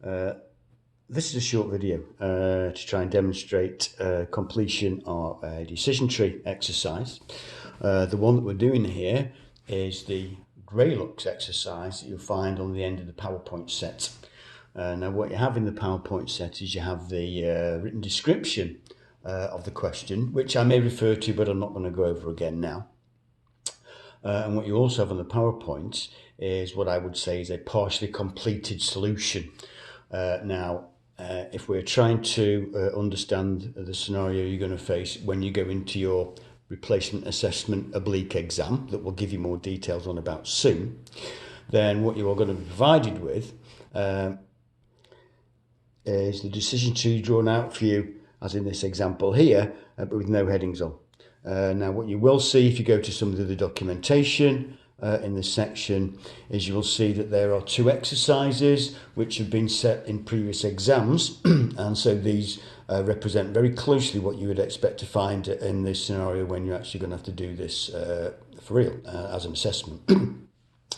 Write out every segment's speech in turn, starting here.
This is a short video to try and demonstrate completion of a decision tree exercise. The one that we're doing here is the Gralux exercise that you'll find on the end of the PowerPoint set. Now what you have in the PowerPoint set is you have the written description of the question, which I may refer to, but I'm not going to go over again now. And what you also have on the PowerPoint is what I would say is a partially completed solution. If we're trying to understand the scenario you're going to face when you go into your replacement assessment oblique exam, that we'll give you more details on about soon, then what you are going to be provided with is the decision tree drawn out for you, as in this example here, but with no headings on. Now what you will see if you go to some of the documentation in this section is you will see that there are two exercises which have been set in previous exams and so these represent very closely what you would expect to find in this scenario when you're actually going to have to do this for real as an assessment.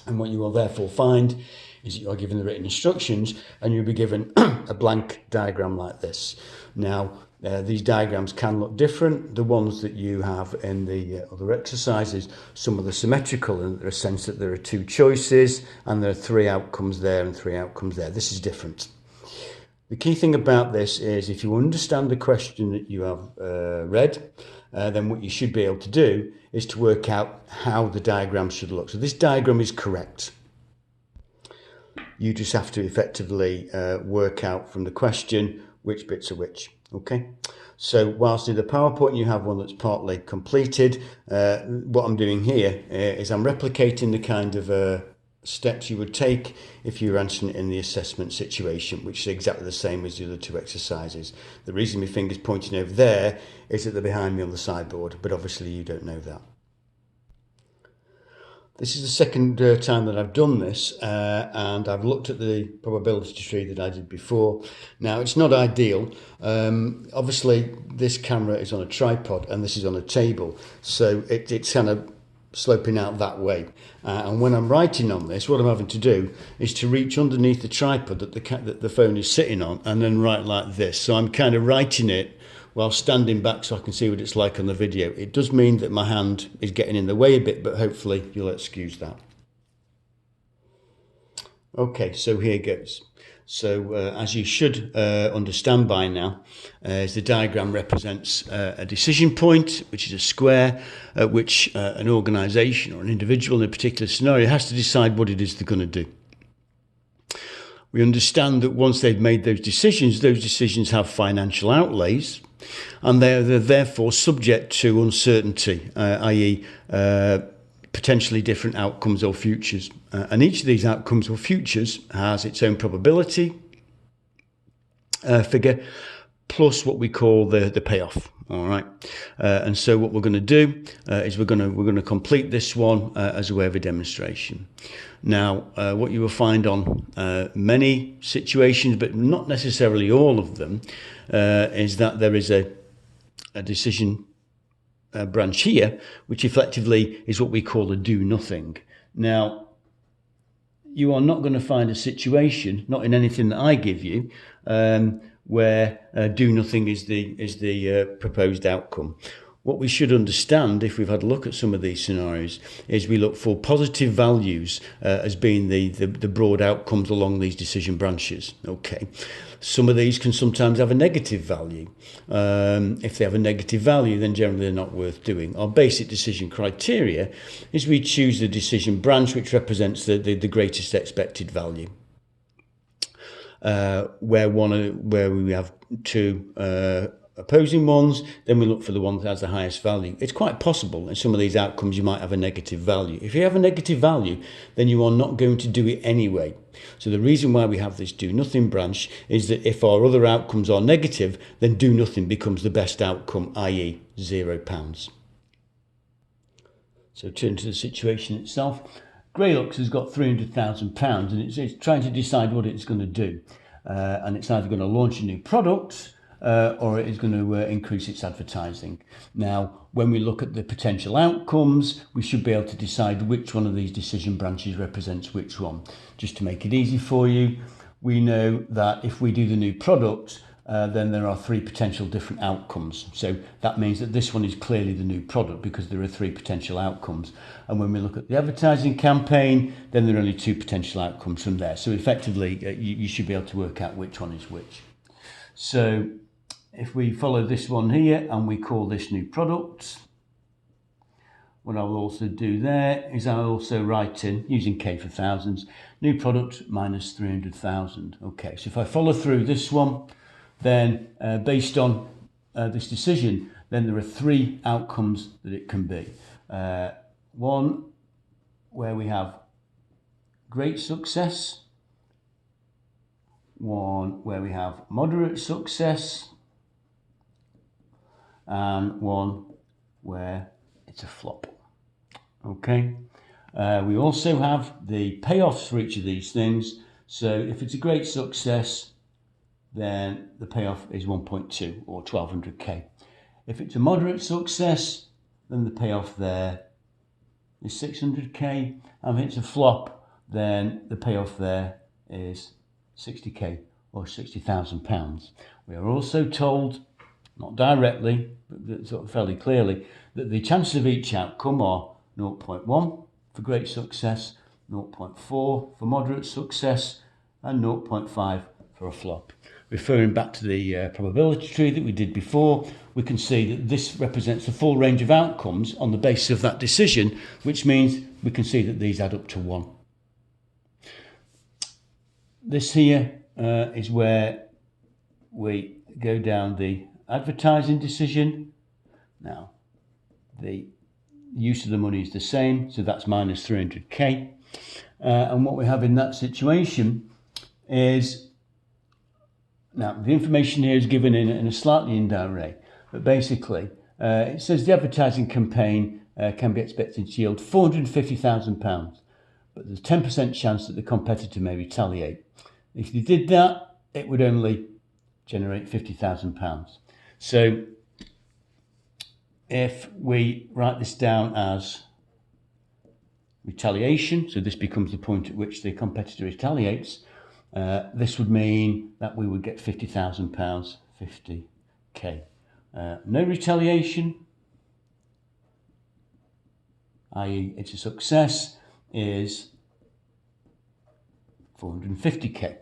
And what you will therefore find is that you are given the written instructions and you'll be given a blank diagram like this. Now these diagrams can look different. The ones that you have in the other exercises, some of the symmetrical in the sense that there are two choices and there are three outcomes there and three outcomes there. This is different. The key thing about this is if you understand the question that you have read, then what you should be able to do is to work out how the diagram should look. So this diagram is correct. You just have to effectively work out from the question which bits are which. Okay, so whilst in the PowerPoint you have one that's partly completed, what I'm doing here is I'm replicating the kind of steps you would take if you were answering it in the assessment situation, which is exactly the same as the other two exercises. The reason my finger's pointing over there is that they're behind me on the sideboard, but obviously you don't know that. This is the second time that I've done this and I've looked at the probability tree that I did before. Now it's not ideal. Obviously this camera is on a tripod and this is on a table, so it's kind of sloping out that way. And when I'm writing on this, what I'm having to do is to reach underneath the tripod that the phone is sitting on and then write like this. So I'm kind of writing it while standing back so I can see what it's like on the video. It does mean that my hand is getting in the way a bit, but hopefully you'll excuse that. Okay, so here goes. So as you should understand by now, as the diagram represents a decision point, which is a square, at which an organisation or an individual in a particular scenario has to decide what it is they're going to do. We understand that once they've made those decisions have financial outlays, and they're therefore subject to uncertainty, i.e. Potentially different outcomes or futures. And each of these outcomes or futures has its own probability figure, plus what we call the payoff. All right. And so what we're going to do is we're going to complete this one as a way of a demonstration. Now, what you will find on many situations, but not necessarily all of them, is that there is a decision branch here, which effectively is what we call a do nothing. Now, you are not going to find a situation, not in anything that I give you, where do nothing is the proposed outcome. What we should understand, if we've had a look at some of these scenarios, is we look for positive values as being the broad outcomes along these decision branches. Okay, some of these can sometimes have a negative value. If they have a negative value, then generally they're not worth doing. Our basic decision criteria is we choose the decision branch which represents the greatest expected value. Where we have two opposing ones, then we look for the one that has the highest value. It's quite possible in some of these outcomes you might have a negative value. If you have a negative value, then you are not going to do it anyway. So the reason why we have this do nothing branch is that if our other outcomes are negative, then do nothing becomes the best outcome, i.e. £0. So turn to the situation itself. Gralux has got £300,000 and it's trying to decide what it's going to do. And it's either going to launch a new product or it is going to increase its advertising. Now, when we look at the potential outcomes, we should be able to decide which one of these decision branches represents which one. Just to make it easy for you, we know that if we do the new product, then there are 3 potential different outcomes. So that means that this one is clearly the new product because there are 3 potential outcomes. And when we look at the advertising campaign, then there are only 2 potential outcomes from there. So effectively, you should be able to work out which one is which. So if we follow this one here and we call this new product, what I'll also do there is I'll also write in, using K for thousands, new product minus 300,000. Okay, so if I follow through this one, then based on this decision, then there are 3 outcomes that it can be. One where we have great success, one where we have moderate success, and one where it's a flop. Okay. We also have the payoffs for each of these things. So if it's a great success, then the payoff is 1.2 or 1200k. If it's a moderate success, then the payoff there is 600k. And if it's a flop, then the payoff there is 60k or £60,000. We are also told, not directly, but sort of fairly clearly, that the chances of each outcome are 0.1 for great success, 0.4 for moderate success, and 0.5 for a flop. Referring back to the probability tree that we did before, we can see that this represents the full range of outcomes on the basis of that decision, which means we can see that these add up to 1. This here is where we go down the advertising decision. Now, the use of the money is the same, so that's minus 300k. And what we have in that situation is, now the information here is given in a slightly indirect way, but basically it says the advertising campaign can be expected to yield £450,000, but there's a 10% chance that the competitor may retaliate. If they did that, it would only generate £50,000. So if we write this down as retaliation, so this becomes the point at which the competitor retaliates, this would mean that we would get £50,000, 50k. No retaliation, i.e. it's a success, is 450k.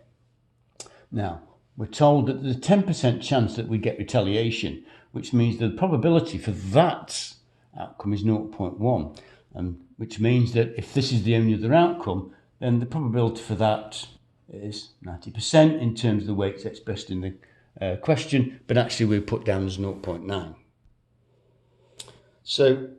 Now, we're told that there's a 10% chance that we get retaliation, which means the probability for that outcome is 0.1, and which means that if this is the only other outcome, then the probability for that is 90% in terms of the way it's expressed in the question, but actually we're put down as 0.9. So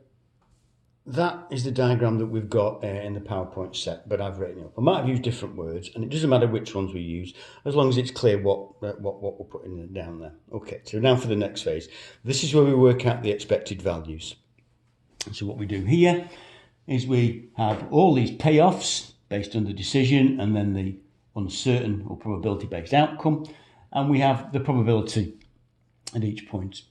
that is the diagram that we've got in the PowerPoint set, but I've written it up. I might have used different words, and it doesn't matter which ones we use, as long as it's clear what we're putting down there. Okay, so now for the next phase. This is where we work out the expected values. So what we do here is we have all these payoffs based on the decision and then the uncertain or probability-based outcome, and we have the probability at each point.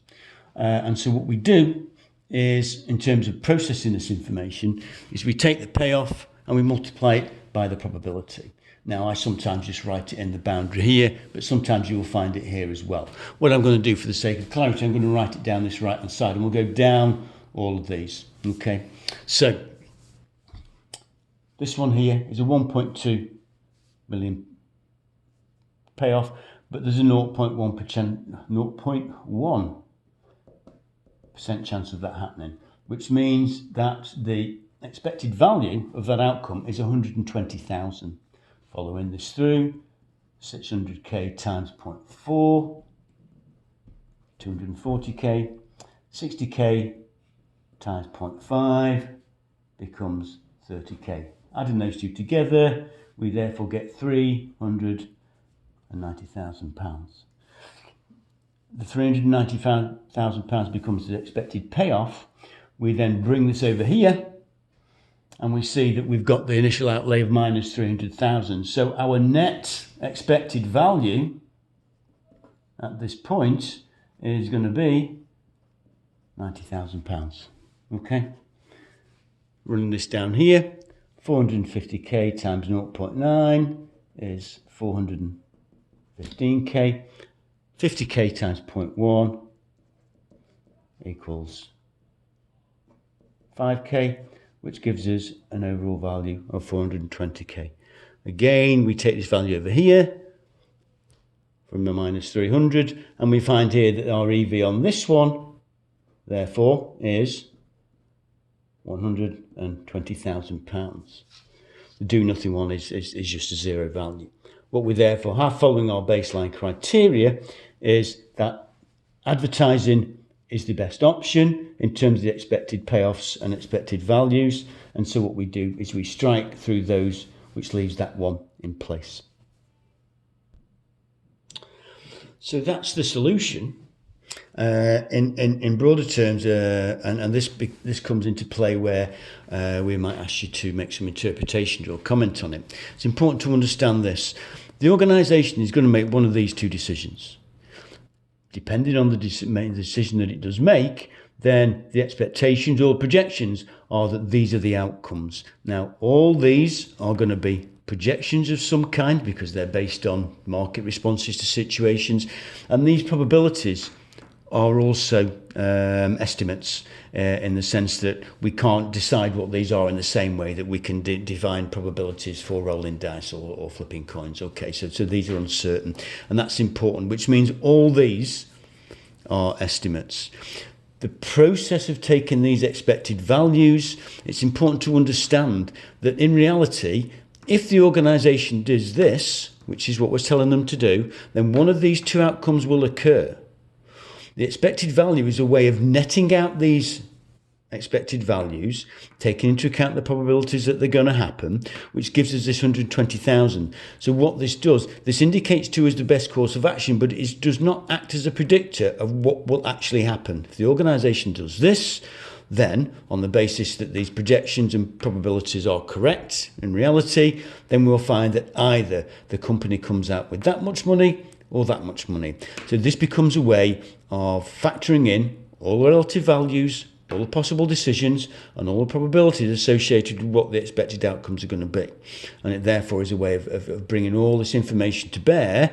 And so what we do is, in terms of processing this information, is we take the payoff and we multiply it by the probability. Now, I sometimes just write it in the boundary here, but sometimes you will find it here as well. What I'm going to do for the sake of clarity, I'm going to write it down this right-hand side, and we'll go down all of these. Okay, so this one here is a 1.2 million payoff, but there's a 0.1% chance of that happening, which means that the expected value of that outcome is 120,000. Following this through, 600k times 0.4, 240k, 60k times 0.5 becomes 30k. Adding those two together, we therefore get £390,000. The £390,000 becomes the expected payoff. We then bring this over here and we see that we've got the initial outlay of minus 300,000. So our net expected value at this point is going to be £90,000. Okay, running this down here, 450k times 0.9 is 415k. 50k times 0.1 equals 5k, which gives us an overall value of 420k. Again, we take this value over here from the minus 300, and we find here that our EV on this one, therefore, is £120,000. The do nothing one is just a zero value. What we therefore have, following our baseline criteria, is that advertising is the best option in terms of the expected payoffs and expected values. And so what we do is we strike through those, which leaves that one in place. So that's the solution. In broader terms, and this comes into play where we might ask you to make some interpretations or comment on it. It's important to understand this. The organisation is going to make one of these two decisions. Depending on the decision that it does make, then the expectations or projections are that these are the outcomes. Now, all these are going to be projections of some kind because they're based on market responses to situations, and these probabilities are also estimates in the sense that we can't decide what these are in the same way that we can define probabilities for rolling dice or flipping coins. Okay, so these are uncertain, and that's important, which means all these are estimates. The process of taking these expected values, it's important to understand that in reality, if the organisation does this, which is what we're telling them to do, then one of these two outcomes will occur. The expected value is a way of netting out these expected values, taking into account the probabilities that they're going to happen, which gives us this 120,000. So what this does, this indicates to us the best course of action, but it does not act as a predictor of what will actually happen. If the organisation does this, then on the basis that these projections and probabilities are correct in reality, then we'll find that either the company comes out with that much money or that much money. So this becomes a way of factoring in all the relative values, all the possible decisions, and all the probabilities associated with what the expected outcomes are going to be. And it therefore is a way of bringing all this information to bear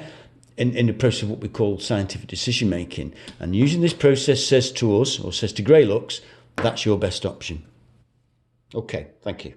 in the process of what we call scientific decision making. And using this process says to us, or says to Gralux, that's your best option. Okay, thank you.